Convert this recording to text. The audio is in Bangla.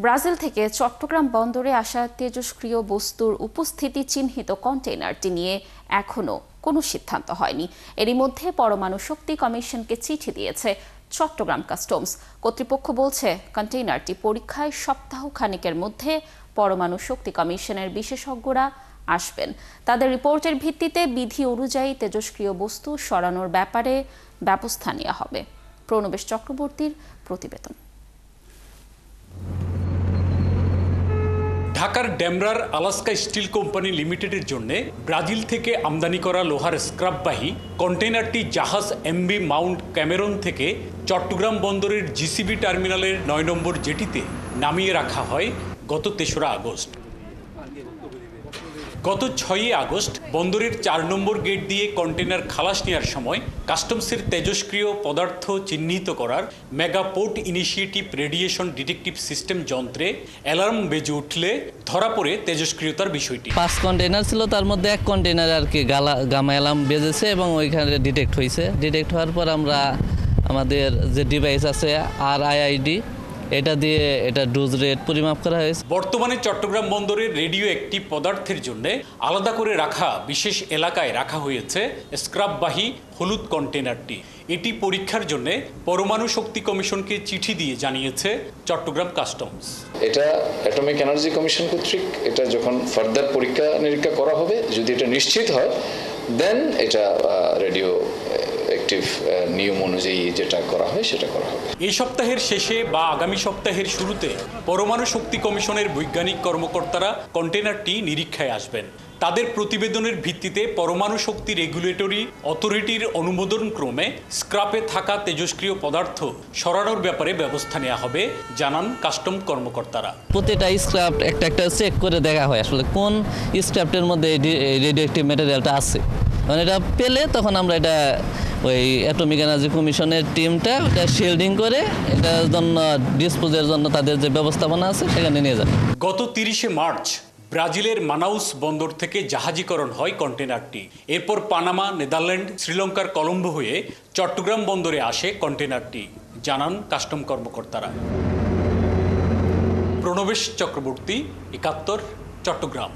ব্রাজিল থেকে চট্টগ্রাম বন্দরে আসা তেজস্ক্রিয় বস্তুর উপস্থিতি চিহ্নিত কন্টেইনারটি নিয়ে এখনও কোনো সিদ্ধান্ত হয়নি। এরই মধ্যে পরমাণু শক্তি কমিশনকে চিঠি দিয়েছে চট্টগ্রাম কাস্টমস কর্তৃপক্ষ। বলছে কন্টেইনারটি পরীক্ষায় সপ্তাহখানেকের মধ্যে পরমাণু শক্তি কমিশনের বিশেষজ্ঞরা আসবেন। তাদের রিপোর্টের ভিত্তিতে বিধি অনুযায়ী তেজস্ক্রিয় বস্তু সরানোর ব্যাপারে ব্যবস্থা নেওয়া হবে। প্রণবেশ চক্রবর্তীর প্রতিবেদন। ঢাকার ডেমরার আলাস্কা স্টিল কোম্পানি লিমিটেডের জন্য ব্রাজিল থেকে আমদানি করা লোহার স্ক্র্যাপবাহী কন্টেইনারটি জাহাজ এমবি মাউন্ট ক্যামেরন থেকে চট্টগ্রাম বন্দরের জিসিবি টার্মিনালের ৯ নম্বর জেটিতে নামিয়ে রাখা হয় গত ৩রা আগস্ট। গত ৬ই আগস্ট বন্দরের ৪ নম্বর গেট দিয়ে কন্টেইনার খালাস নেওয়ার সময় কাস্টমসের তেজস্ক্রিয় পদার্থ চিহ্নিত করার mega port initiative radiation detective system যন্ত্রে অ্যালার্ম বেজে উঠলে ধরা পড়ে তেজস্ক্রিয়তার বিষয়টি। ৫ কন্টেইনার ছিল, তার মধ্যে এক কন্টেইনার আর কি গামা অ্যালার্ম বেজেছে এবং ওইখানে ডিটেক্ট হয়েছে। ডিটেক্ট হওয়ার পর আমরা আমাদের যে ডিভাইস আছে RIID এটা দিয়ে এটা ডোজ রেট পরিমাপ করা হয়েছে। বর্তমানে চট্টগ্রাম বন্দরের রেডিও অ্যাক্টিভ পদার্থের জন্য আলাদা করে রাখা বিশেষ এলাকায় রাখা হয়েছে স্ক্র্যাপবাহী হলুদ কন্টেইনারটি। এটি পরীক্ষার জন্য পরমাণু শক্তি কমিশনকে চিঠি দিয়ে জানিয়েছে চট্টগ্রাম কাস্টমস। এটা অ্যাটমিক এনার্জি কমিশন কর্তৃক এটা যখন ফার্দার পরীক্ষা নিরীক্ষা করা হবে, যদি এটা নিশ্চিত হয় দেন এটা রেডিও অ্যাক্টিভ নিয়ম অনুযায়ী যেটা করা হয় সেটা করা হবে। এই সপ্তাহের শেষে বা আগামী সপ্তাহের শুরুতে পরমাণু শক্তি কমিশনের বৈজ্ঞানিক কর্মকর্তারা কন্টেইনারটি নিরীক্ষায় আসবেন। তাদের প্রতিবেদনের ভিত্তিতে পরমাণু শক্তি রেগুলেটরি অথরিটির অনুমোদন ক্রমে স্ক্র্যাপে থাকা তেজস্ক্রিয় পদার্থ সরানোর ব্যাপারে ব্যবস্থা নেওয়া হবে, জানান কাস্টম কর্মকর্তারা। প্রতিটা স্ক্র্যাপ একটা একটা চেক করে দেখা হয় আসলে কোন স্ক্র্যাপের মধ্যে রেডিও অ্যাক্টিভ ম্যাটেরিয়ালটা আছে। মানে এটা পেলে তখন আমরা এটা ওই অ্যাটমিক এনার্জি কমিশনের টিমটা ওটা শিল্ডিং করে এটার জন্য ডিসপোজের জন্য তাদের যে ব্যবস্থাপনা আছে সেখানে নিয়ে যাবে। গত ৩০শে মার্চ ব্রাজিলের মানাউস বন্দর থেকে জাহাজীকরণ হয় কন্টেইনারটি। এরপর পানামা, নেদারল্যান্ড, শ্রীলঙ্কার কলম্বো হয়ে চট্টগ্রাম বন্দরে আসে কন্টেইনারটি, জানান কাস্টম কর্মকর্তারা। প্রণবেশ চক্রবর্তী, ৭১, চট্টগ্রাম।